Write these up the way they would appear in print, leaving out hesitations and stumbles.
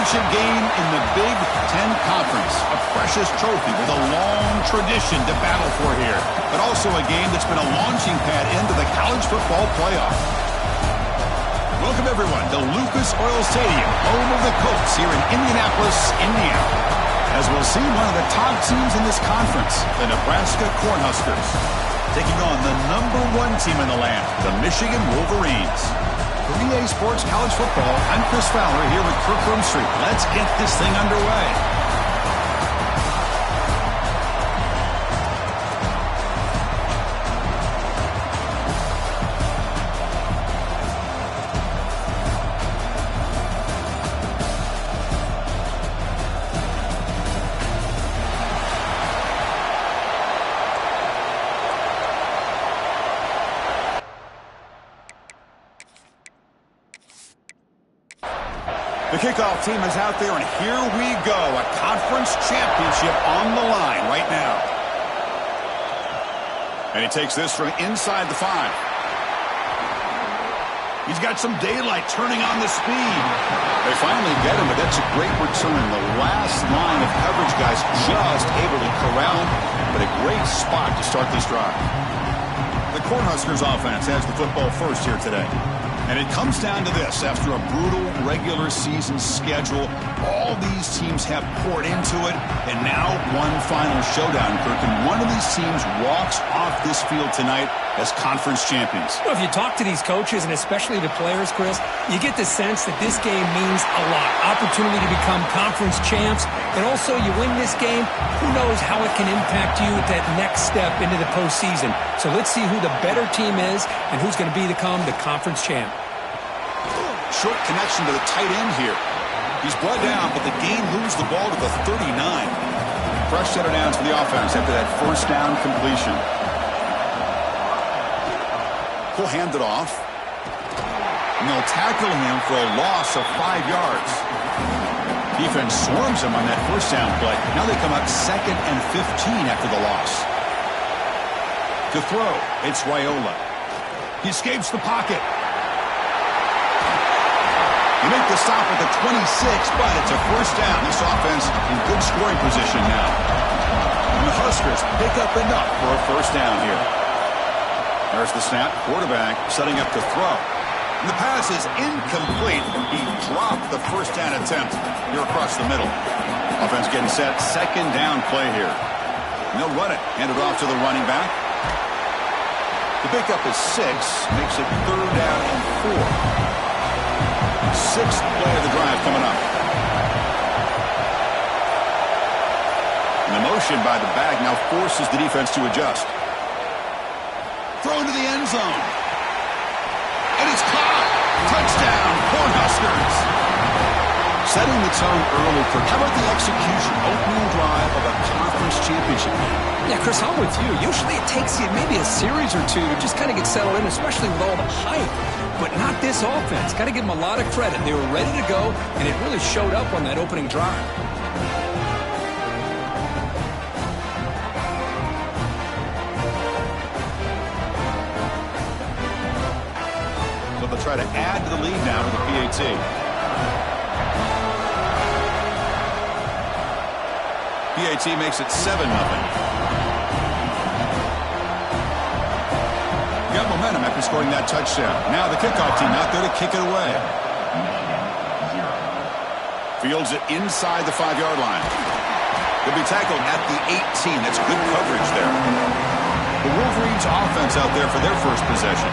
championship game in the Big Ten Conference. A precious trophy with a long tradition to battle for here. But also a game that's been a launching pad into the college football playoff. Welcome, everyone, to Lucas Oil Stadium, home of the Colts here in Indianapolis, Indiana. As we'll see, one of the top teams in this conference, the Nebraska Cornhuskers, taking on the #1 team in the land, the Michigan Wolverines. For EA Sports College Football, I'm Chris Fowler here with Kirk Broomstreet. Let's get this thing underway. The kickoff team is out there, and here we go. A conference championship on the line right now. And he takes this from inside the 5. He's got some daylight turning on the speed. They finally get him, but that's a great return. The last line of coverage guys just able to corral him, but a great spot to start this drive. The Cornhuskers offense has the football first here today. And it comes down to this. After a brutal regular season schedule, all these teams have poured into it, and now one final showdown, Kirk. And one of these teams walks off this field tonight as conference champions. Well, if you talk to these coaches, and especially the players, Chris, you get the sense that this game means a lot. Opportunity to become conference champs, and also you win this game, who knows how it can impact you at that next step into the postseason. So let's see who the better team is and who's going to become the conference champ. Short connection to the tight end here. He's brought down, but the game moves the ball to the 39. Fresh set of downs for the offense after that first down completion. He'll hand it off. And they'll tackle him for a loss of 5 yards. Defense swarms him on that first down play. Now they come up 2nd and 15 after the loss. To throw, it's Raiola. He escapes the pocket. They make the stop at the 26, but it's a first down. This offense in good scoring position now. And the Huskers pick up enough for a first down here. There's the snap. Quarterback setting up to throw. And the pass is incomplete. He dropped the first down attempt here across the middle. Offense getting set. 2nd down play here. And they'll run it. Hand it off to the running back. The pickup is 6. Makes it 3rd down and 4. 6th play of the drive coming up. And the motion by the back now forces the defense to adjust. Thrown to the end zone. And it's caught. Touchdown, Cornhuskers. Setting the tone early for how about the execution, opening drive of a conference championship game? Yeah, Chris, I'm with you. Usually it takes you maybe a series or two to just kind of get settled in, especially with all the hype. But not this offense. Got to give them a lot of credit. They were ready to go, and it really showed up on that opening drive. So they'll try to add to the lead now with the PAT. PAT makes it 7-0. Got momentum after scoring that touchdown. Now the kickoff team out there to kick it away. Fields it inside the 5-yard line. He'll be tackled at the 18. That's good coverage there. The Wolverines offense out there for their first possession.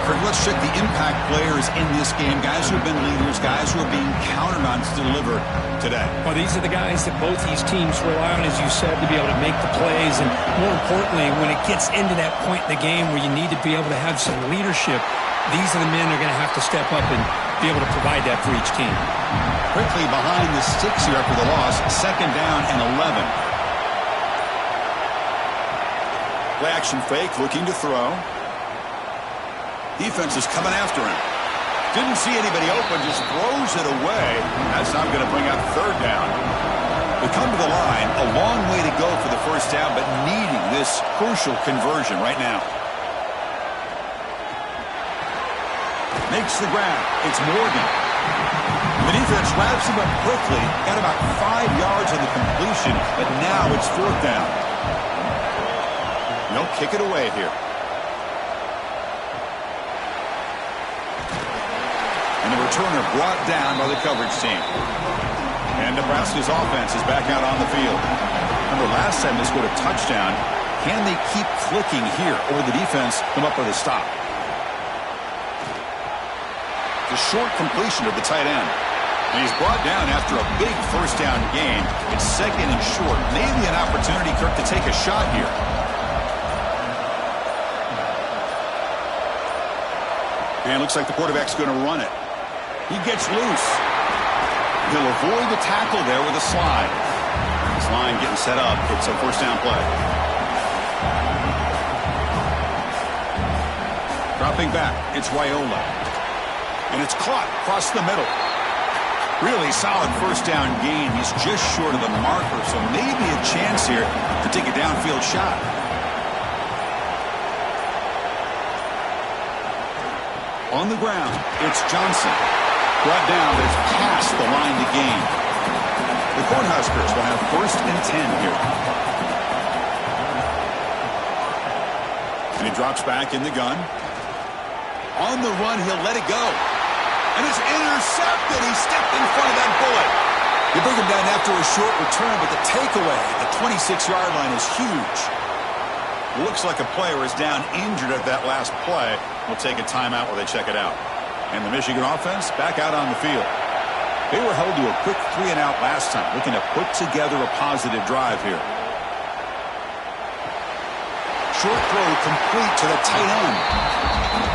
Let's check the impact players in this game. Guys who have been leaders, guys who are being counted on to deliver today. Well, these are the guys that both these teams rely on, as you said, to be able to make the plays. And more importantly, when it gets into that point in the game where you need to be able to have some leadership, these are the men that are going to have to step up and be able to provide that for each team. Quickly behind the sticks here after the loss. 2nd down and 11. Play action fake, looking to throw. Defense is coming after him. Didn't see anybody open, just throws it away. That's not going to bring up 3rd down. They come to the line, a long way to go for the first down, but needing this crucial conversion right now. Makes the grab. It's Morgan. The defense wraps him up quickly. Got about 5 yards on the completion, but now it's 4th down. They'll kick it away here. And the returner brought down by the coverage team. And Nebraska's offense is back out on the field. Remember, last time they scored a touchdown. Can they keep clicking here, or will the defense come up with a stop? The short completion of the tight end. And he's brought down after a big 1st down gain. It's 2nd and short. Maybe an opportunity, Kirk, to take a shot here. And looks like the quarterback's going to run it. He gets loose. He'll avoid the tackle there with a slide. This line getting set up. It's a 1st down play. Dropping back, it's Raiola. And it's caught across the middle. Really solid 1st down gain. He's just short of the marker, so maybe a chance here to take a downfield shot. On the ground, it's Johnson. Brought down, but it's past the line to gain. The Cornhuskers will have 1st and 10 here. And he drops back in the gun. On the run, he'll let it go. And it's intercepted. He stepped in front of that bullet. You bring him down after a short return, but the takeaway at the 26-yard line is huge. Looks like a player is down injured at that last play. We'll take a timeout while they check it out. And the Michigan offense back out on the field. They were held to a quick 3-and-out last time, looking to put together a positive drive here. Short throw complete to the tight end.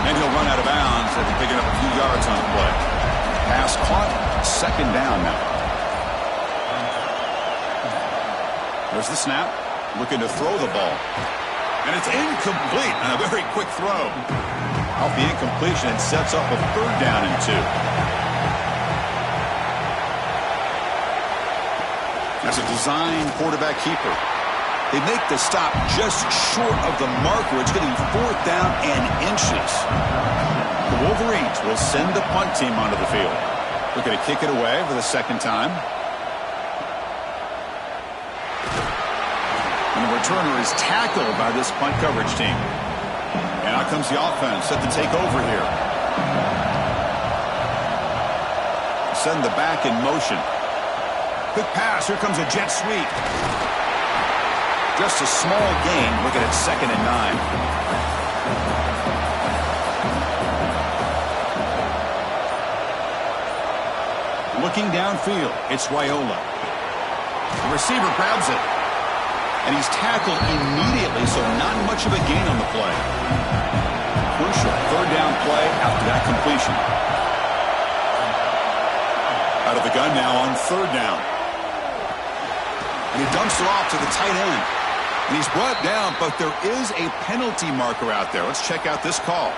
And he'll run out of bounds after picking up a few yards on the play. Pass caught, 2nd down now. There's the snap, looking to throw the ball. And it's incomplete on a very quick throw. Off the incompletion, it sets up a 3rd down and 2. That's a design quarterback keeper. They make the stop just short of the marker. It's getting 4th down and inches. The Wolverines will send the punt team onto the field. Looking to kick it away for the 2nd time. And the returner is tackled by this punt coverage team. And out comes the offense set to take over here. Send the back in motion. Quick pass. Here comes a jet sweep. Just a small gain. Looking at 2nd and 9. Looking downfield, it's Raiola. The receiver grabs it. And he's tackled immediately, so not much of a gain on the play. Crucial 3rd down play after that completion. Out of the gun now on 3rd down. And he dumps it off to the tight end. And he's brought down, but there is a penalty marker out there. Let's check out this call.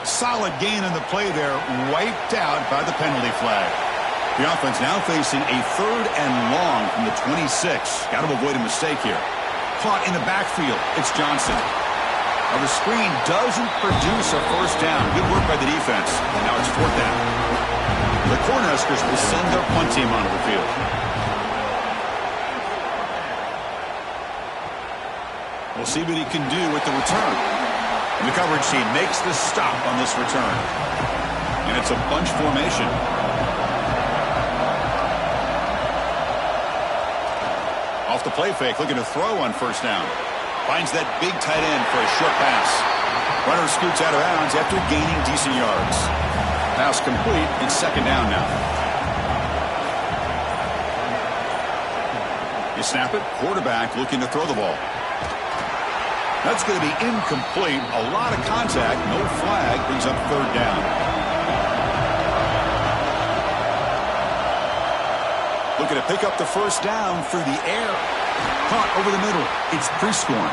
Solid gain on the play there, wiped out by the penalty flag. The offense now facing a 3rd and long from the 26. Got to avoid a mistake here. Caught in the backfield. It's Johnson. Now the screen doesn't produce a 1st down. Good work by the defense. Now it's 4th down. The Cornhuskers will send their punt team onto the field. We'll see what he can do with the return. And the coverage team makes the stop on this return. And it's a bunch formation. Off the play fake, looking to throw on 1st down. Finds that big tight end for a short pass. Runner scoots out of bounds after gaining decent yards. Pass complete. It's 2nd down now. You snap it. Quarterback looking to throw the ball. That's going to be incomplete. A lot of contact. No flag. Brings up 3rd down. Looking to pick up the 1st down through the air. Caught over the middle. It's Prescorn.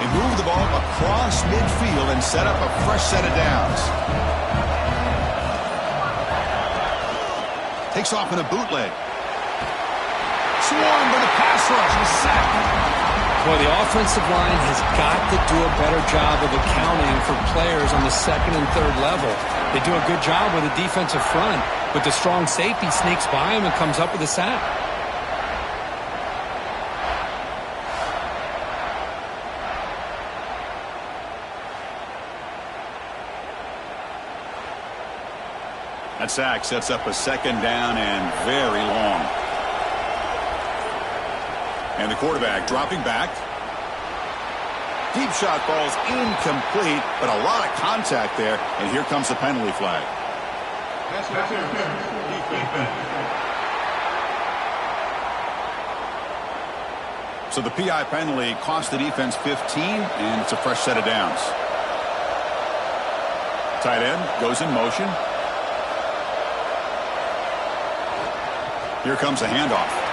They move the ball across midfield and set up a fresh set of downs. Takes off in a bootleg. Swarmed by the pass rush. He's sacked. Well, the offensive line has got to do a better job of accounting for players on the second and third level. They do a good job with the defensive front, but the strong safety sneaks by him and comes up with a sack. That sack sets up a second down and very long. And the quarterback dropping back. Deep shot ball's incomplete, but a lot of contact there, and here comes the penalty flag. So the PI penalty cost the defense 15, and it's a fresh set of downs. Tight end goes in motion. Here comes a handoff.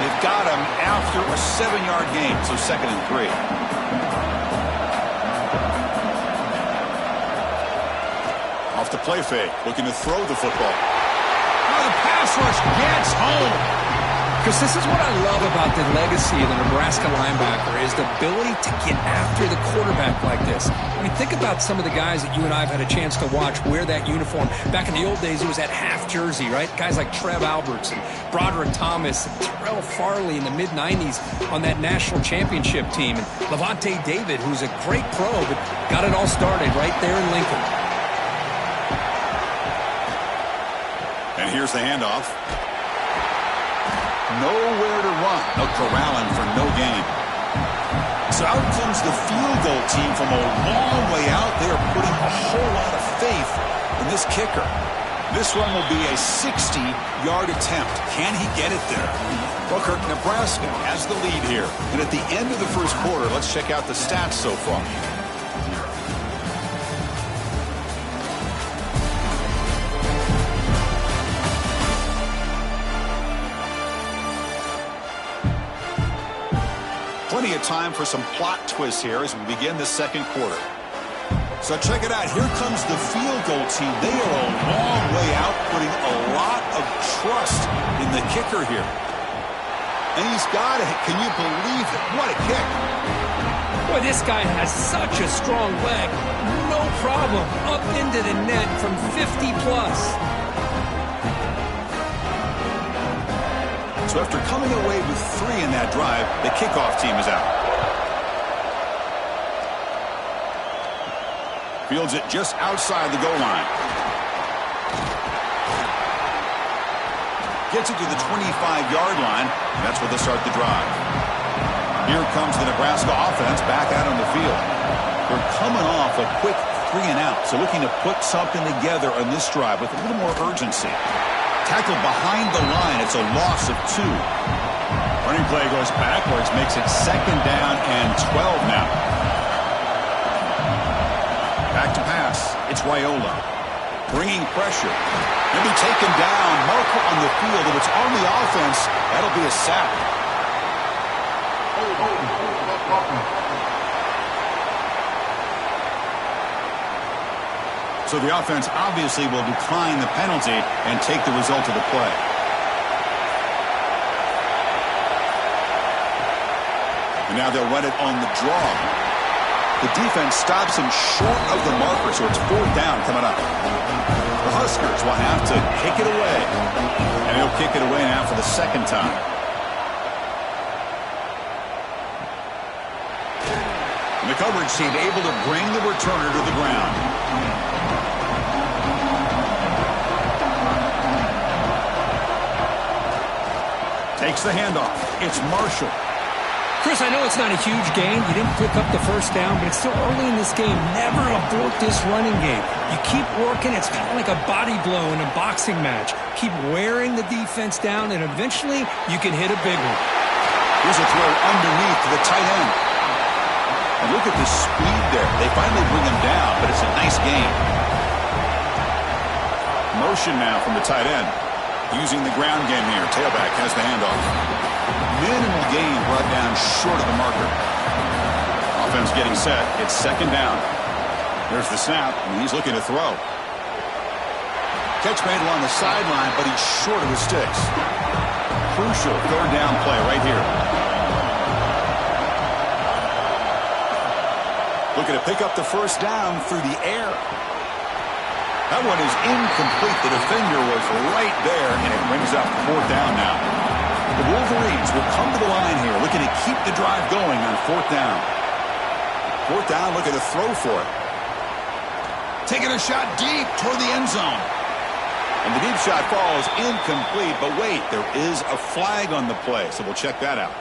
They've got him after a 7-yard gain, so 2nd and 3. Off the play fake, looking to throw the football. Oh, the pass rush gets home. Because this is what I love about the legacy of the Nebraska linebacker is the ability to get after the quarterback like this. I mean, think about some of the guys that you and I have had a chance to watch wear that uniform. Back in the old days, it was that half jersey, right? Guys like Trev Alberts and Broderick Thomas and Terrell Farley in the mid-90s on that national championship team. And Levante David, who's a great pro, but got it all started right there in Lincoln. And here's the handoff. Nowhere to run. No corralling for no gain. So out comes the field goal team from a long way out. They are putting a whole lot of faith in this kicker. This one will be a 60-yard attempt. Can he get it there? Well, Kirk, Nebraska has the lead here. And at the end of the first quarter, let's check out the stats so far. Plenty of time for some plot twists here as we begin the second quarter. So check it out. Here comes the field goal team. They are a long way out, putting a lot of trust in the kicker here. And he's got it. Can you believe it? What a kick. Boy, this guy has such a strong leg. No problem. Up into the net from 50 plus. So after coming away with 3 in that drive, the kickoff team is out. Fields it just outside the goal line. Gets it to the 25-yard line, and that's where they start the drive. Here comes the Nebraska offense back out on the field. They're coming off a quick 3 and out, so looking to put something together on this drive with a little more urgency. Tackled behind the line. It's a loss of 2. Running play goes backwards, makes it 2nd down and 12 now. Back to pass. It's Raiola. Bringing pressure. Maybe taken down. Marker on the field. If it's on the offense, that'll be a sack. So the offense obviously will decline the penalty and take the result of the play. And now they'll run it on the draw. The defense stops him short of the marker, so it's 4th down coming up. The Huskers will have to kick it away. And he'll kick it away now for the 2nd time. And the coverage team able to bring the returner to the ground. Takes the handoff. It's Marshall. Chris, I know it's not a huge gain. You didn't pick up the 1st down, but it's still early in this game. Never abort this running game. You keep working. It's kind of like a body blow in a boxing match. Keep wearing the defense down, and eventually you can hit a big one. Here's a throw underneath to the tight end. And look at the speed there. They finally bring him down, but it's a nice game. Motion now from the tight end. Using the ground game here. Tailback has the handoff. Minimal gain brought down short of the marker. Offense getting set. It's 2nd down. There's the snap, and he's looking to throw. Catch made along the sideline, but he's short of the sticks. Crucial 3rd down play right here. Looking to pick up the first down through the air. That one is incomplete. The defender was right there, and it brings up fourth down now. The Wolverines will come to the line here, looking to keep the drive going on fourth down. Fourth down, looking to throw for it. Taking a shot deep toward the end zone. And the deep shot falls incomplete, but wait, there is a flag on the play, so we'll check that out.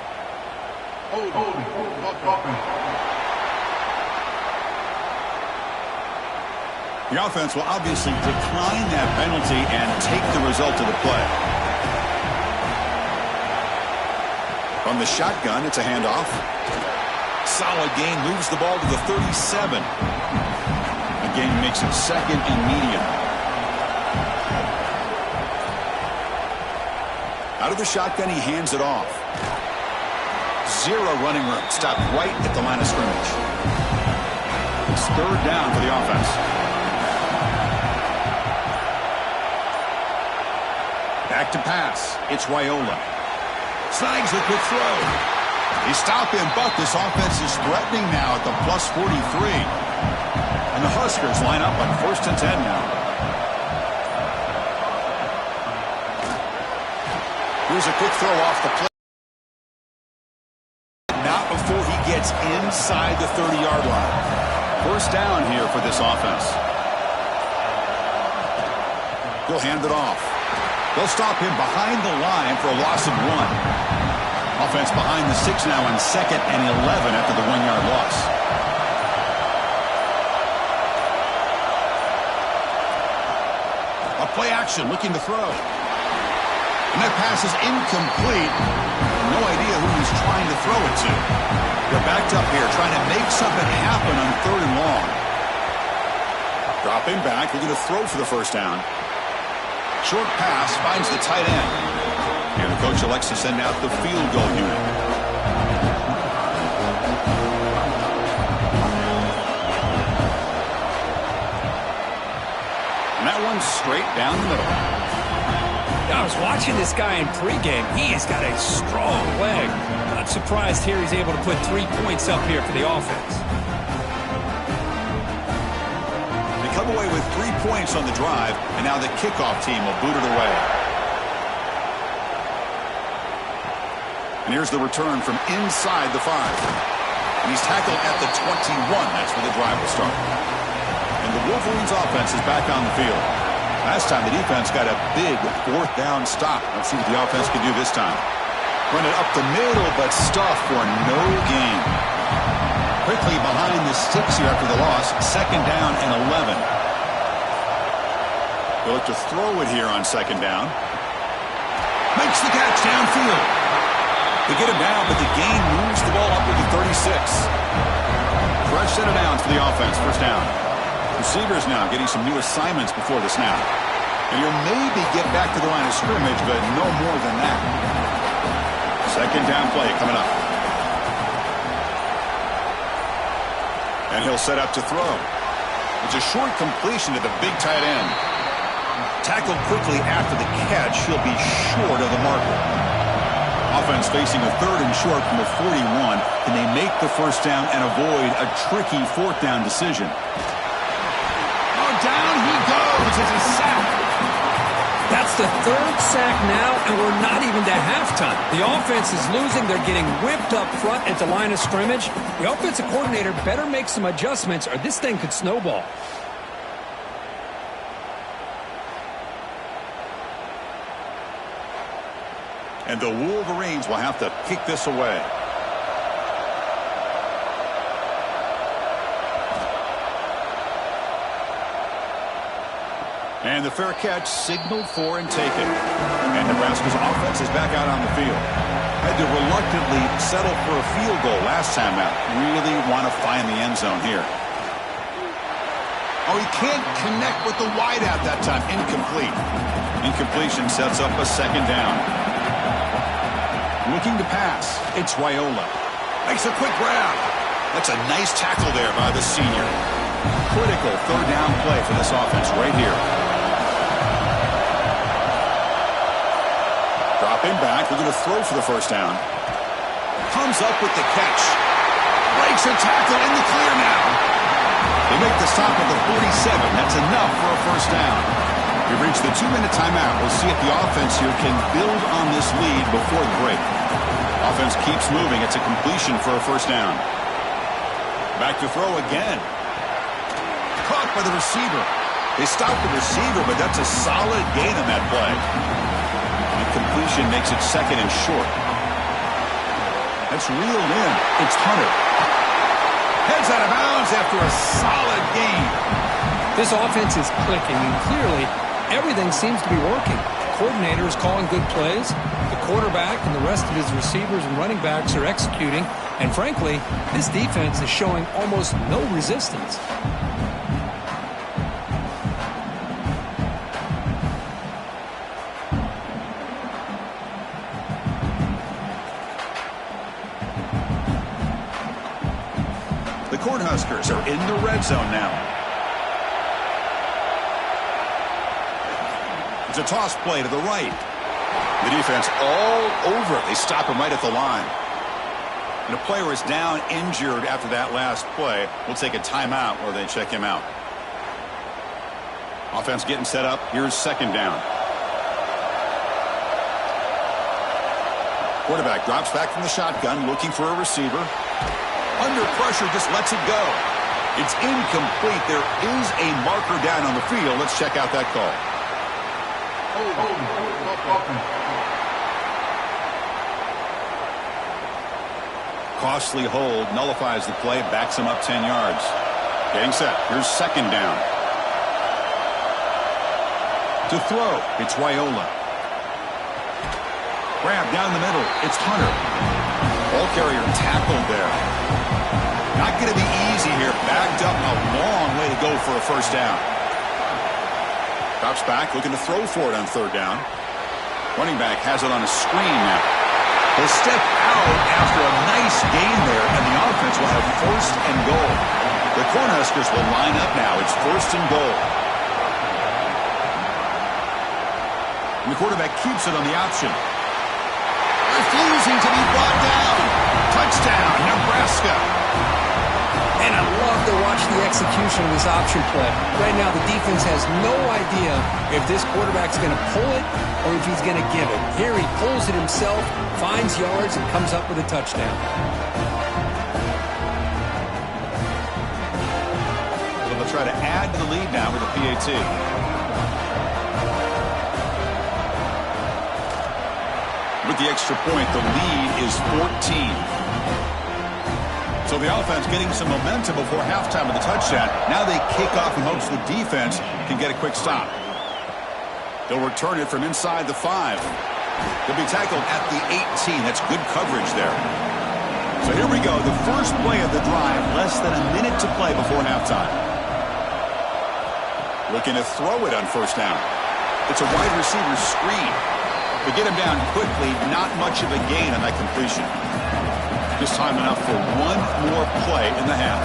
The offense will obviously decline that penalty and take the result of the play. From the shotgun, it's a handoff. Solid gain, moves the ball to the 37. Again, makes it second and medium. Out of the shotgun, he hands it off. Zero running room. Stopped right at the line of scrimmage. It's third down for the offense. Back to pass. It's Raiola. Snags a quick throw. He stopped him, but this offense is threatening now at the plus 43. And the Huskers line up on 1st and 10 now. Here's a quick throw off the play. Not before he gets inside the 30-yard line. First down here for this offense. He'll hand it off. They'll stop him behind the line for a loss of 1. Offense behind the 6 now on 2nd and 11 after the 1-yard loss. A play action, looking to throw. And that pass is incomplete. No idea who he's trying to throw it to. They're backed up here, trying to make something happen on 3rd and long. Dropping back, looking to throw for the first down. Short pass finds the tight end. And the coach elects to send out the field goal unit. And that one's straight down the middle. I was watching this guy in pregame. He has got a strong leg. Not surprised here he's able to put 3 points up here for the offense. Come away with 3 points on the drive, and now the kickoff team will boot it away. And here's the return from inside the 5. And he's tackled at the 21. That's where the drive will start. And the Wolverines offense is back on the field. Last time the defense got a big 4th down stop. Let's see what the offense can do this time. Run it up the middle, but stuffed for no gain. Quickly behind the sticks here after the loss. 2nd down and 11. They'll look to throw it here on 2nd down. Makes the catch downfield. They get him down, but the gain moves the ball up to the 36. Fresh set of downs for the offense. First down. Receivers now getting some new assignments before the snap. And you'll maybe get back to the line of scrimmage, but no more than that. 2nd down play coming up. And he'll set up to throw. It's a short completion to the big tight end. Tackled quickly after the catch. He'll be short of the marker. Offense facing a 3rd and short from the 41. Can they make the first down and avoid a tricky 4th down decision? Oh, down he goes. It's a sack. That's the 3rd sack now, and we're not even to halftime. The offense is losing. They're getting whipped up front at the line of scrimmage. The offensive coordinator better make some adjustments, or this thing could snowball. And the Wolverines will have to kick this away. And the fair catch signaled for and taken. And Nebraska's offense is back out on the field. Had to reluctantly settle for a field goal last time out. Really want to find the end zone here. Oh, he can't connect with the wideout that time. Incomplete. Incompletion sets up a 2nd down. Looking to pass. It's Raiola. Makes a quick grab. That's a nice tackle there by the senior. Critical 3rd down play for this offense right here. Dropping back. We're going to throw for the first down. Comes up with the catch. Breaks a tackle in the clear now. They make the stop at the 47. That's enough for a first down. We've reached the 2-minute timeout. We'll see if the offense here can build on this lead before the break. Offense keeps moving. It's a completion for a first down. Back to throw again. Caught by the receiver. They stopped the receiver, but that's a solid gain on that play. And completion makes it second and short. That's reeled in. It's Hunter. Heads out of bounds after a solid gain. This offense is clicking, and clearly everything seems to be working. The coordinator is calling good plays. The quarterback and the rest of his receivers and running backs are executing. And frankly, this defense is showing almost no resistance. The Cornhuskers are in the red zone now. It's a toss play to the right. The defense all over it. They stop him right at the line. And a player is down injured after that last play. We'll take a timeout while they check him out. Offense getting set up. Here's second down. Quarterback drops back from the shotgun, looking for a receiver. Under pressure, just lets it go. It's incomplete. There is a marker down on the field. Let's check out that call. Costly hold, nullifies the play, backs him up 10 yards. Getting set. Here's second down. To throw, it's Raiola. Grab down the middle. It's Hunter. Ball carrier tackled there. Not going to be easy here. Backed up a long way to go for a first down. Drops back, looking to throw for it on third down. Running back has it on a screen now. He'll step out after a nice gain there, and the offense will have first and goal. The Cornhuskers will line up now. It's first and goal. And the quarterback keeps it on the option. Refusing to be brought down. Touchdown, Nebraska. And I love to watch the execution of this option play. Right now, the defense has no idea if this quarterback's going to pull it or if he's going to give it. Here he pulls it himself, finds yards, and comes up with a touchdown. So they'll try to add to the lead now with a PAT. With the extra point, the lead is 14. So the offense getting some momentum before halftime with the touchdown. Now they kick off in hopes the defense can get a quick stop. They'll return it from inside the 5. They'll be tackled at the 18. That's good coverage there. So here we go. The first play of the drive. Less than a minute to play before halftime. Looking to throw it on first down. It's a wide receiver screen. To get him down quickly, not much of a gain on that completion. This time enough for one more play in the half.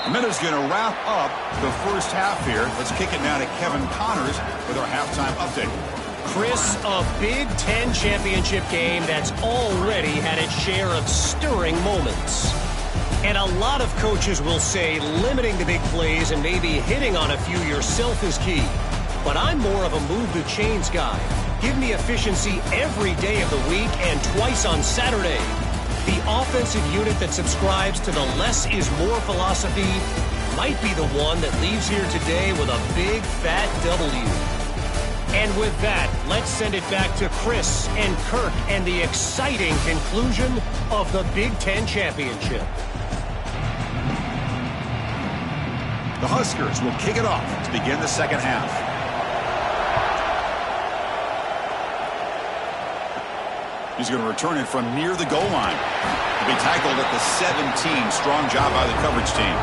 And that is going to wrap up the first half here. Let's kick it now to Kevin Connors with our halftime update. Chris, a Big Ten championship game that's already had its share of stirring moments. And a lot of coaches will say limiting the big plays and maybe hitting on a few yourself is key. But I'm more of a move the chains guy. Give me efficiency every day of the week and twice on Saturday. The offensive unit that subscribes to the less is more philosophy might be the one that leaves here today with a big fat W. And with that, let's send it back to Chris and Kirk and the exciting conclusion of the Big Ten Championship. The Huskers will kick it off to begin the second half. He's going to return it from near the goal line. He'll be tackled at the 17. Strong job by the coverage team.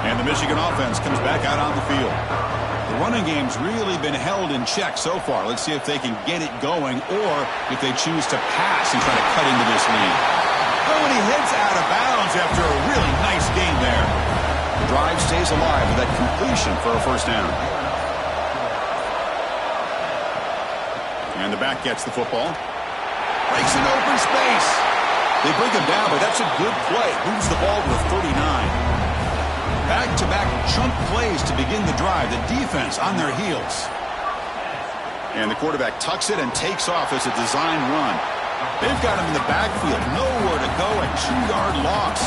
And the Michigan offense comes back out on the field. The running game's really been held in check so far. Let's see if they can get it going or if they choose to pass and try to cut into this lead. Oh, and he heads out of bounds after a really nice game there. The drive stays alive with that completion for a first down. And the back gets the football. Breaks into open space. They bring him down, but that's a good play. Moves the ball to the 39. Back-to-back chunk plays to begin the drive. The defense on their heels. And the quarterback tucks it and takes off as a design run. They've got him in the backfield. Nowhere to go. A 2-yard loss.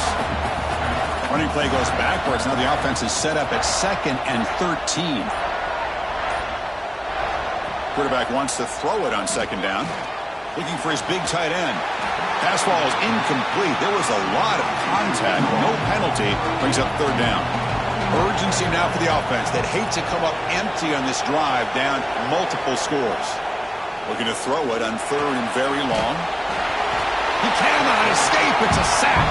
Running play goes backwards. Now the offense is set up at 2nd and 13. Quarterback wants to throw it on 2nd down. Looking for his big tight end. Pass ball is incomplete. There was a lot of contact. No penalty. Brings up 3rd down. Urgency now for the offense. They'd hate to come up empty on this drive, down multiple scores. Looking to throw it on 3rd and very long. He cannot escape. It's a sack.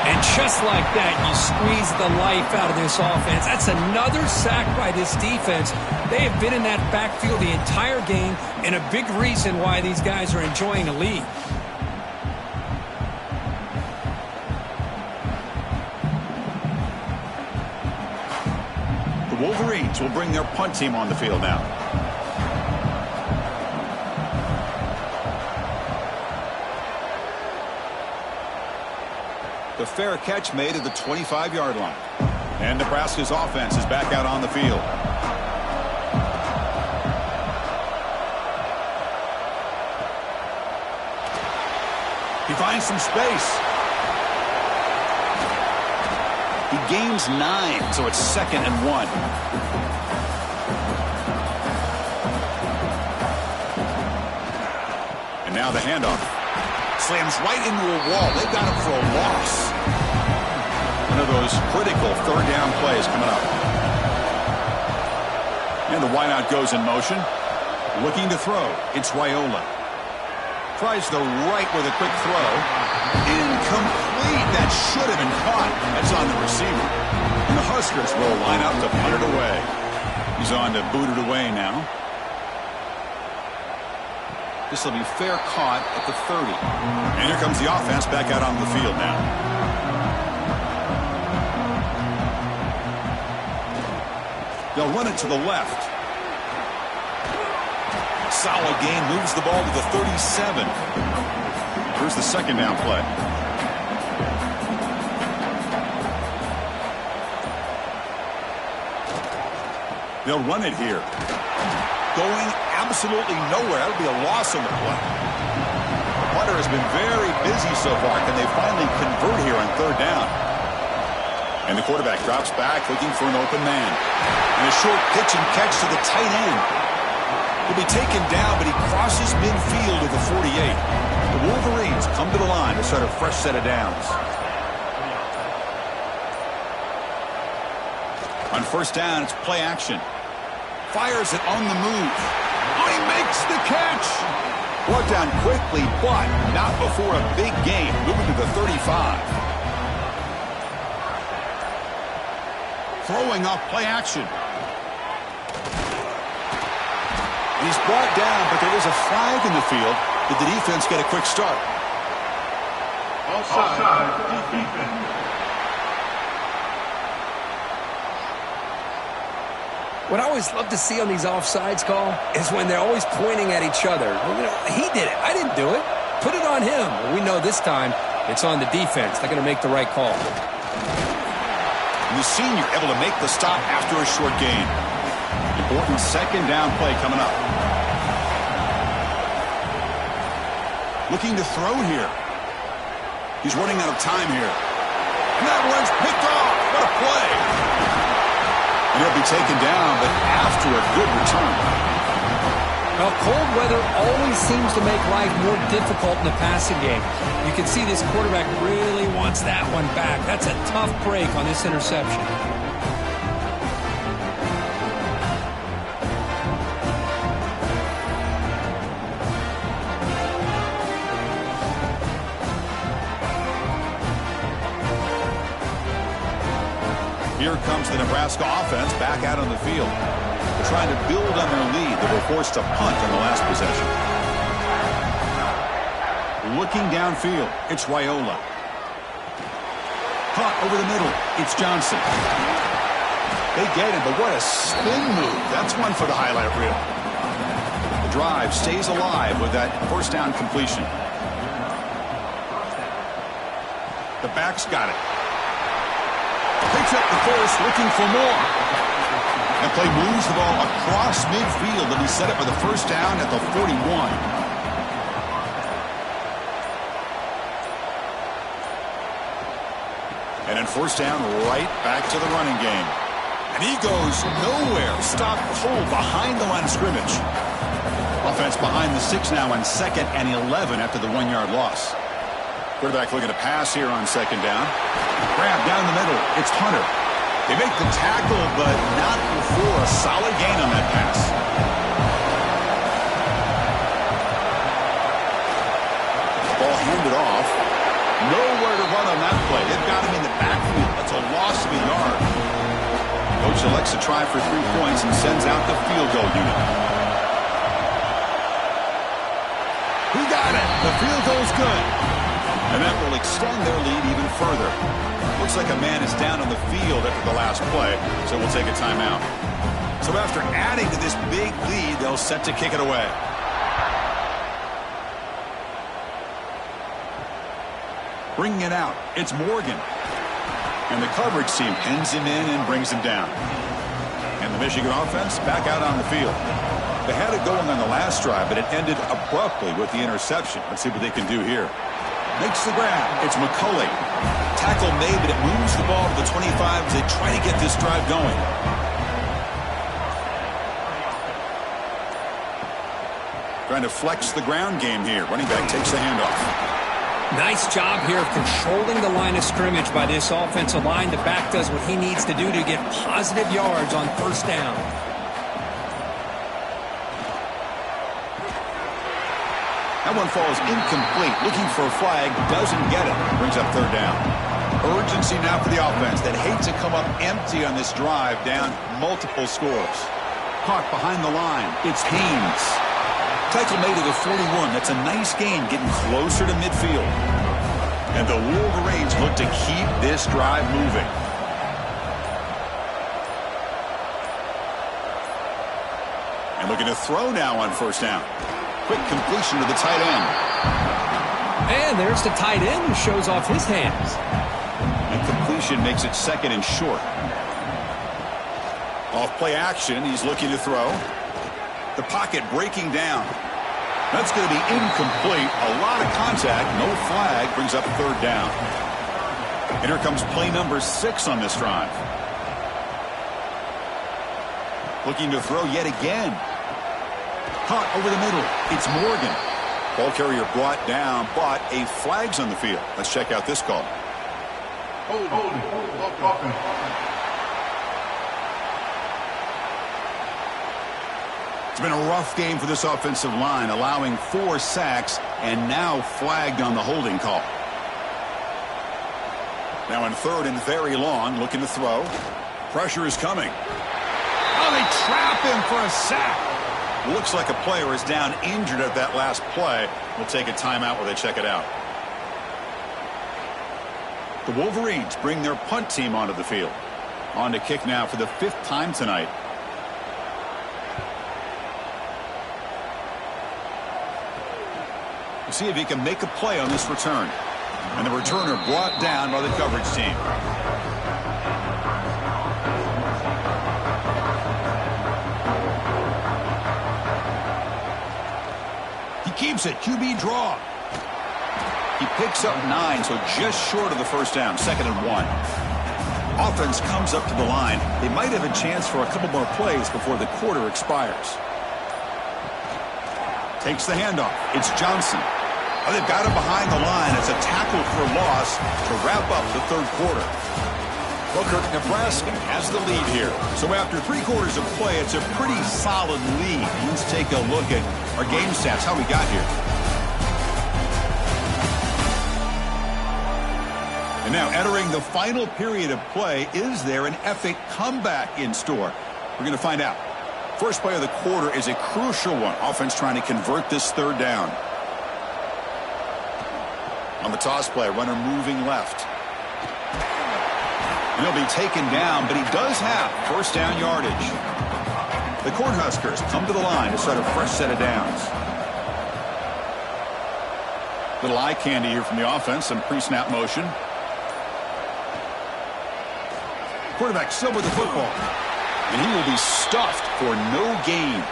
And just like that, you squeeze the life out of this offense. That's another sack by this defense. They have been in that backfield the entire game, and a big reason why these guys are enjoying the lead. The Wolverines will bring their punt team on the field now. The fair catch made at the 25-yard line. And Nebraska's offense is back out on the field. He finds some space. He gains 9, so it's 2nd and 1. And now the handoff. Slams right into a wall. They've got him for a loss. One of those critical 3rd down plays coming up. And the wideout goes in motion. Looking to throw. It's Raiola. Tries the right with a quick throw. Incomplete. That should have been caught. That's on the receiver. And the Huskers will line up to punt it away. He's on to boot it away now. This will be fair caught at the 30. And here comes the offense back out on the field now. They'll run it to the left. Solid gain, moves the ball to the 37. Here's the 2nd down play. They'll run it here. Going absolutely nowhere. That'll be a loss on the play. The punter has been very busy so far. Can they finally convert here on 3rd down? And the quarterback drops back, looking for an open man. And a short pitch and catch to the tight end. He'll be taken down, but he crosses midfield to the 48. The Wolverines come to the line to start a fresh set of downs. On 1st down, it's play action. Fires it on the move. Oh, he makes the catch. Brought down quickly, but not before a big gain. Moving to the 35. Throwing off play action. He's brought down, but there is a flag in the field. Did the defense get a quick start? Offside. Defense. What I always love to see on these offsides call is when they're always pointing at each other. You know, he did it. I didn't do it. Put it on him. Well, we know this time it's on the defense. They're going to make the right call. And the senior able to make the stop after a short gain. Important 2nd down play coming up. Looking to throw here. He's running out of time here. And that one's picked off. What a play. And he'll be taken down, but after a good return. Well, cold weather always seems to make life more difficult in the passing game. You can see this quarterback really wants that one back. That's a tough break on this interception. Here comes the Nebraska offense back out on the field. They're trying to build on their lead. They were forced to punt on the last possession. Looking downfield, it's Raiola. Caught over the middle, it's Johnson. They get it, but what a spin move. That's one for the highlight reel. The drive stays alive with that first down completion. The back's got it. Picks up the first, looking for more. That play moves the ball across midfield, and he set up with a first down at the 41. And then first down, right back to the running game. And he goes nowhere. Stopped cold behind the line of scrimmage. Offense behind the 6 now on 2nd and 11 after the 1-yard loss. Quarterback looking to pass here on 2nd down. Grab down the middle. It's Hunter. They make the tackle, but not before a solid gain on that pass. Ball handed off. Nowhere to run on that play. They've got him in the backfield. That's a loss of a yard. Coach elects to try for 3 points and sends out the field goal unit. He got it. The field goal's good. And that will extend their lead even further. Looks like a man is down on the field after the last play, so we'll take a timeout. So after adding to this big lead, they'll set to kick it away. Bringing it out, it's Morgan. And the coverage team pins him in and brings him down. And the Michigan offense back out on the field. They had it going on the last drive, but it ended abruptly with the interception. Let's see what they can do here. Makes the grab. It's McCulley. Tackle made, but it moves the ball to the 25 as they try to get this drive going. Trying to flex the ground game here. Running back takes the handoff. Nice job here of controlling the line of scrimmage by this offensive line. The back does what he needs to do to get positive yards on first down. That one falls incomplete. Looking for a flag. Doesn't get it. Brings up 3rd down. Urgency now for the offense that hate to come up empty on this drive, down multiple scores. Caught behind the line. It's Haynes. Tackle made to the 41. That's a nice gain, getting closer to midfield. And the Wolverines look to keep this drive moving. And looking to throw now on first down. Quick completion to the tight end. And there's the tight end who shows off his hands. And completion makes it 2nd and short. Off play action, he's looking to throw. The pocket breaking down. That's going to be incomplete. A lot of contact, no flag, brings up 3rd down. And here comes play number 6 on this drive. Looking to throw yet again. Caught over the middle. It's Morgan. Ball carrier brought down, but a flag's on the field. Let's check out this call. It's been a rough game for this offensive line, allowing 4 sacks and now flagged on the holding call. Now in 3rd and very long, looking to throw. Pressure is coming. Oh, they trap him for a sack. Looks like a player is down injured at that last play. We'll take a timeout while they check it out. The Wolverines bring their punt team onto the field. On to kick now for the 5th time tonight. We'll see if he can make a play on this return. And the returner brought down by the coverage team. Keeps it. QB draw. He picks up 9, so just short of the first down. 2nd and 1. Offense comes up to the line. They might have a chance for a couple more plays before the quarter expires. Takes the handoff. It's Johnson. Oh, they've got him behind the line. It's a tackle for loss to wrap up the 3rd quarter. Booker, Nebraska has the lead here. So after 3 quarters of play, it's a pretty solid lead. Let's take a look at our game stats, how we got here. And now entering the final period of play, is there an epic comeback in store? We're going to find out. First play of the quarter is a crucial one. Offense trying to convert this 3rd down. On the toss play, runner moving left. And he'll be taken down, but he does have first down yardage. The Cornhuskers come to the line to start a fresh set of downs. Little eye candy here from the offense, some pre-snap motion. Quarterback still with the football. And he will be stuffed for no gain.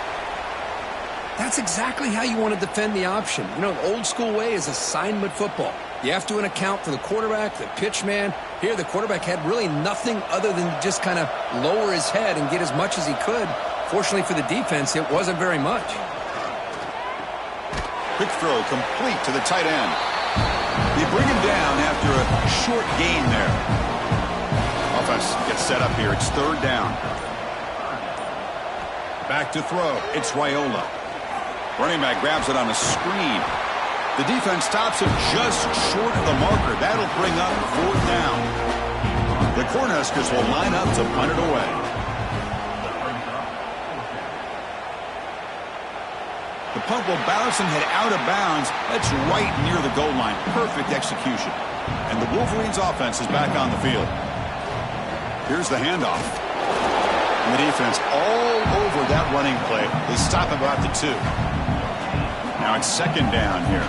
That's exactly how you want to defend the option. You know, the old school way is assignment football. You have to account for the quarterback, the pitch man. Here, the quarterback had really nothing other than just kind of lower his head and get as much as he could. Fortunately for the defense, it wasn't very much. Quick throw complete to the tight end. They bring him down after a short gain there. Offense gets set up here. It's third down. Back to throw. It's Raiola. Running back grabs it on a screen. The defense stops him just short of the marker. That'll bring up fourth down. The Cornhuskers will line up to punt it away. The punt will bounce and head out of bounds. That's right near the goal line. Perfect execution. And the Wolverines' offense is back on the field. Here's the handoff. And the defense all over that running play. They stop about the 2. Now it's second down here.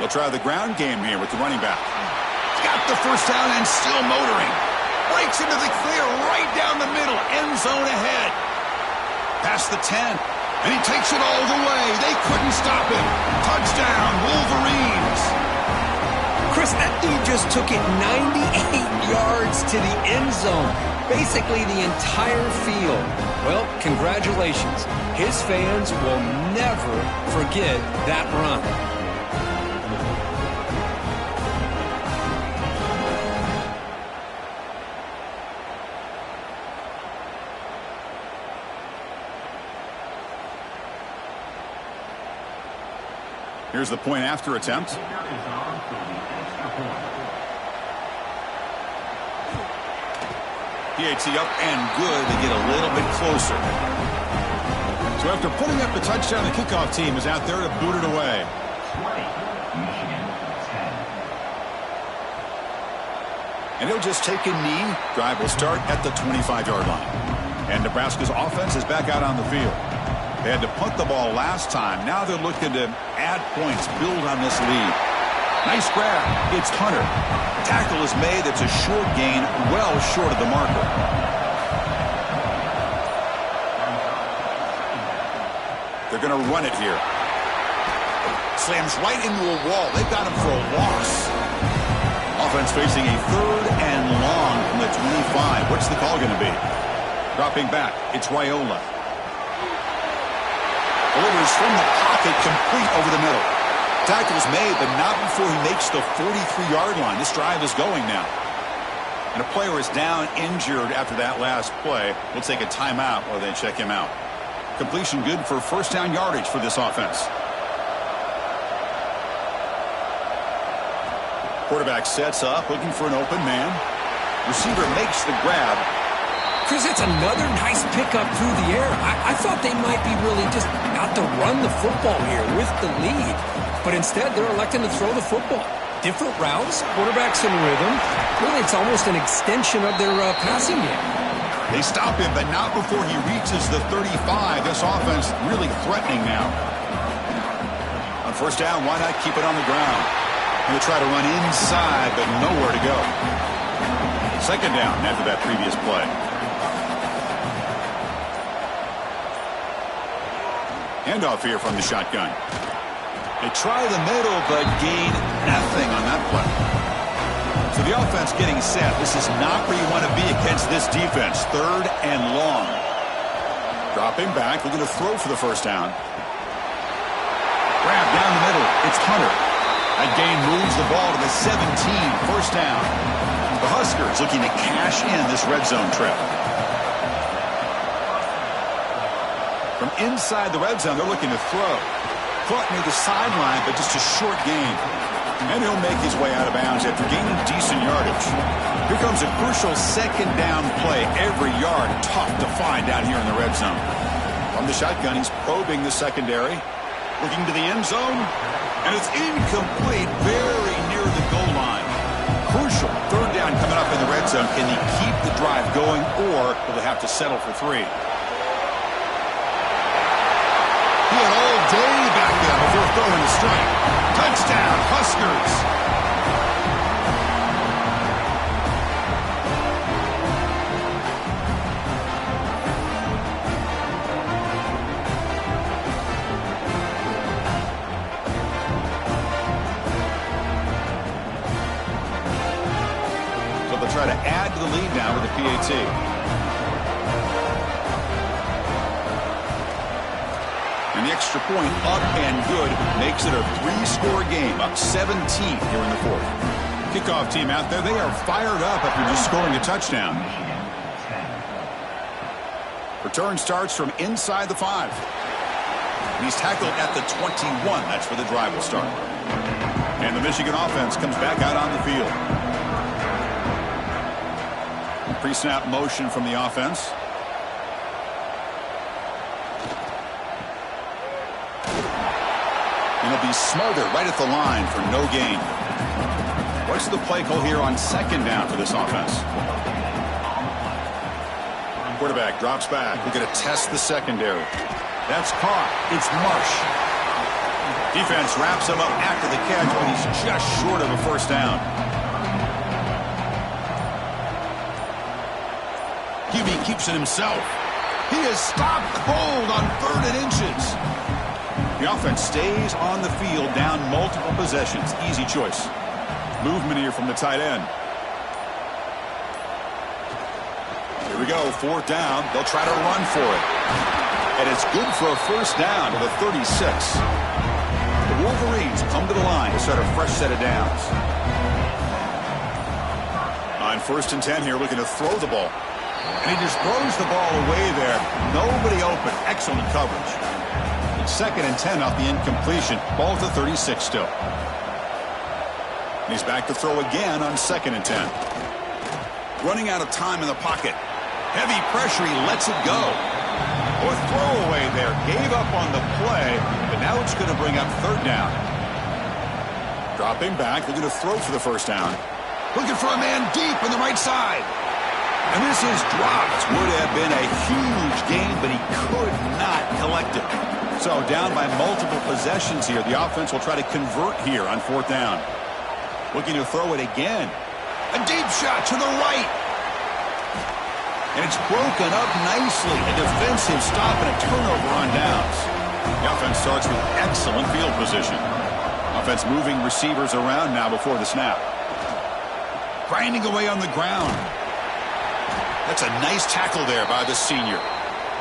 They'll try the ground game here with the running back. Got the first down and still motoring. Breaks into the clear right down the middle. End zone ahead. Past the 10. And he takes it all the way. They couldn't stop him. Touchdown, Wolverines. Chris, that dude just took it 98 yards to the end zone. Basically the entire field. Well, congratulations. His fans will never forget that run. Here's the point after attempt. PAT up and good. They get a little bit closer. So after putting up the touchdown, the kickoff team is out there to boot it away. And he'll just take a knee. Drive will start at the 25-yard line. And Nebraska's offense is back out on the field. They had to punt the ball last time. Now they're looking to add points, build on this lead. Nice grab. It's Hunter. Tackle is made. It's a short gain, well short of the marker. They're going to run it here. Slams right into a wall. They've got him for a loss. Offense facing a third and long from the 25. What's the call going to be? Dropping back. It's Raiola. Delivers from the pocket, complete over the middle. Tackle's made, but not before he makes the 43-yard line. This drive is going now. And a player is down, injured after that last play. We'll take a timeout while they check him out. Completion good for first down yardage for this offense. Quarterback sets up, looking for an open man. Receiver makes the grab. Chris, it's another nice pickup through the air. I thought they might be really just out to run the football here with the lead. But instead, they're electing to throw the football. Different routes, quarterbacks in rhythm. Really, it's almost an extension of their passing game. They stop him, but not before he reaches the 35. This offense really threatening now. On first down, why not keep it on the ground? He'll try to run inside, but nowhere to go. Second down after that previous play. Handoff here from the shotgun. They try the middle, but gain nothing on that play. So the offense getting set. This is not where you want to be against this defense. Third and long. Dropping back, looking to throw for the first down. Grab down the middle. It's Hunter. That gain moves the ball to the 17. First down. The Huskers looking to cash in this red zone trip. From inside the red zone, they're looking to throw. Caught near the sideline, but just a short gain. And he'll make his way out of bounds after gaining decent yardage. Here comes a crucial second down play. Every yard tough to find down here in the red zone. From the shotgun, he's probing the secondary. Looking to the end zone. And it's incomplete, very near the goal line. Crucial third down coming up in the red zone. Can he keep the drive going, or will they have to settle for 3? He had all day back there before throwing a strike. Touchdown, Huskers. Try to add to the lead now with the PAT. And the extra point up and good makes it a 3-score game, up 17 here in the 4th. Kickoff team out there, they are fired up after just scoring a touchdown. Return starts from inside the 5. And he's tackled at the 21. That's where the drive will start. And the Michigan offense comes back out on the field. Pre-snap motion from the offense. And he'll be smothered right at the line for no gain. What's the play call here on 2nd down for this offense? Quarterback drops back. We're going to test the secondary. That's caught. It's Marsh. Defense wraps him up after the catch, but he's just short of a 1st down. QB keeps it himself. He is stopped cold on 3rd and inches. The offense stays on the field, down multiple possessions. Easy choice. Movement here from the tight end. Here we go, 4th down. They'll try to run for it. And it's good for a 1st down to the 36. The Wolverines come to the line to start a fresh set of downs. On 1st and 10 here, looking to throw the ball. And he just throws the ball away there. Nobody open. Excellent coverage. It's 2nd and 10 off the incompletion. Ball to 36 still. And he's back to throw again on 2nd and 10. Running out of time in the pocket. Heavy pressure. He lets it go. Or throwaway there. Gave up on the play, but now it's going to bring up 3rd down. Dropping back. Looking to throw for the 1st down. Looking for a man deep on the right side. And this is dropped. Would have been a huge gain, but he could not collect it. So down by multiple possessions here. The offense will try to convert here on 4th down. Looking to throw it again. A deep shot to the right. And it's broken up nicely. A defensive stop and a turnover on downs. The offense starts with excellent field position. Offense moving receivers around now before the snap. Grinding away on the ground. That's a nice tackle there by the senior.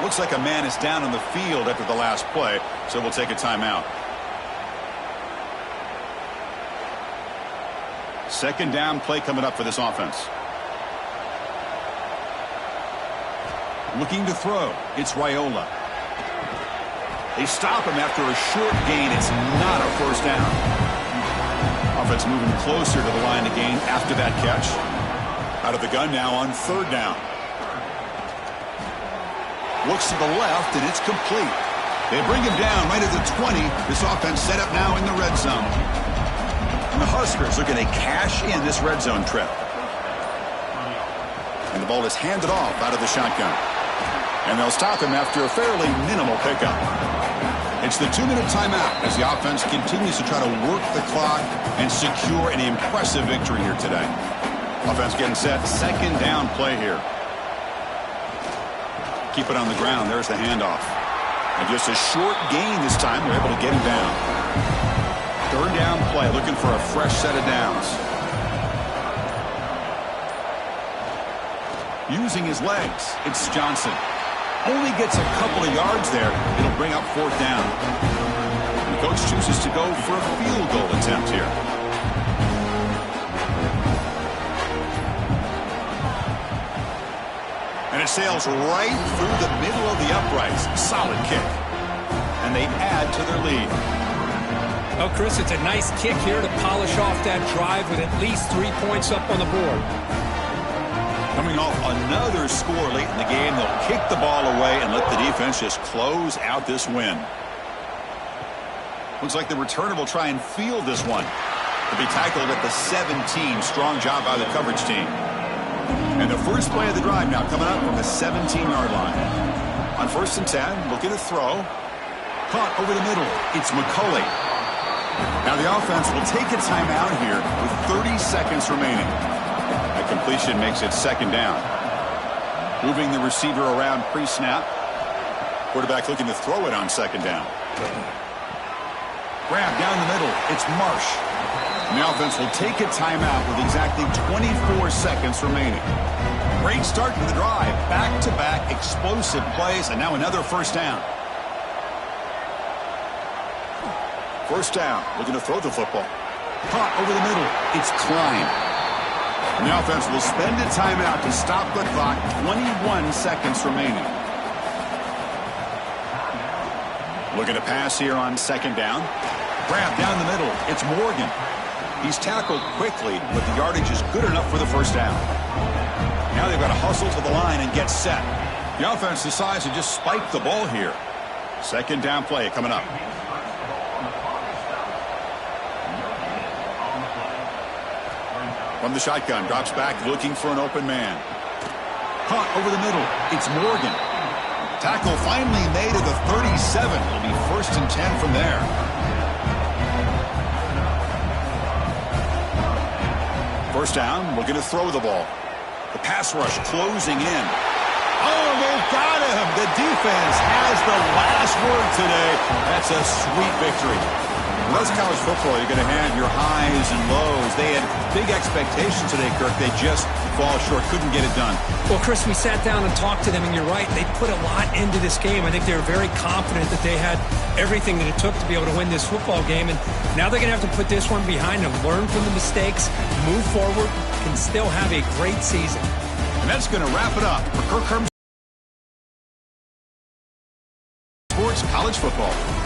Looks like a man is down on the field after the last play, so we'll take a timeout. 2nd down play coming up for this offense. Looking to throw. It's Raiola. They stop him after a short gain. It's not a 1st down. Offense moving closer to the line of gain after that catch. Out of the gun now on 3rd down. Looks to the left, and it's complete. They bring him down right at the 20. This offense set up now in the red zone. And the Huskers are going to cash in this red zone trip. And the ball is handed off out of the shotgun. And they'll stop him after a fairly minimal pickup. It's the 2-minute timeout as the offense continues to try to work the clock and secure an impressive victory here today. Offense getting set. 2nd down play here. Keep it on the ground. There's the handoff. And just a short gain this time. They're able to get him down. 3rd down play. Looking for a fresh set of downs. Using his legs. It's Johnson. Only gets a couple of yards there. It'll bring up 4th down. And the coach chooses to go for a field goal attempt here. And it sails right through the middle of the uprights. Solid kick. And they add to their lead. Oh, Chris, it's a nice kick here to polish off that drive with at least 3 points up on the board. Coming off another score late in the game, they'll kick the ball away and let the defense just close out this win. Looks like the returner will try and field this one. To be tackled at the 17. Strong job by the coverage team. And the first play of the drive now coming up from the 17-yard line. On 1st and 10, looking to throw. Caught over the middle. It's McCulley. Now the offense will take a timeout here with 30 seconds remaining. That completion makes it 2nd down. Moving the receiver around pre-snap. Quarterback looking to throw it on 2nd down. Grab down the middle. It's Marsh. And the offense will take a timeout with exactly 24 seconds remaining. Great start to the drive. Back-to-back explosive plays, and now another 1st down. 1st down, looking to throw the football. Caught over the middle. It's Klein. And the offense will spend a timeout to stop the clock. 21 seconds remaining. Looking to pass here on 2nd down. Grab down the middle. It's Morgan. He's tackled quickly, but the yardage is good enough for the 1st down. Now they've got to hustle to the line and get set. The offense decides to just spike the ball here. 2nd down play coming up. From the shotgun, drops back, looking for an open man. Caught over the middle. It's Morgan. Tackle finally made at the 37. It'll be 1st and 10 from there. First down, looking to throw the ball. The pass rush closing in. Oh, they got him. The defense has the last word today. That's a sweet victory. Well, that's college football. You're going to have your highs and lows. They had big expectations today, Kirk. They just fall short. Couldn't get it done. Well, Chris, we sat down and talked to them, and you're right. They put a lot into this game. I think they were very confident that they had everything that it took to be able to win this football game. And now they're going to have to put this one behind them, learn from the mistakes, move forward, can still have a great season. And that's going to wrap it up for Kirk Herbstreit Sports College Football.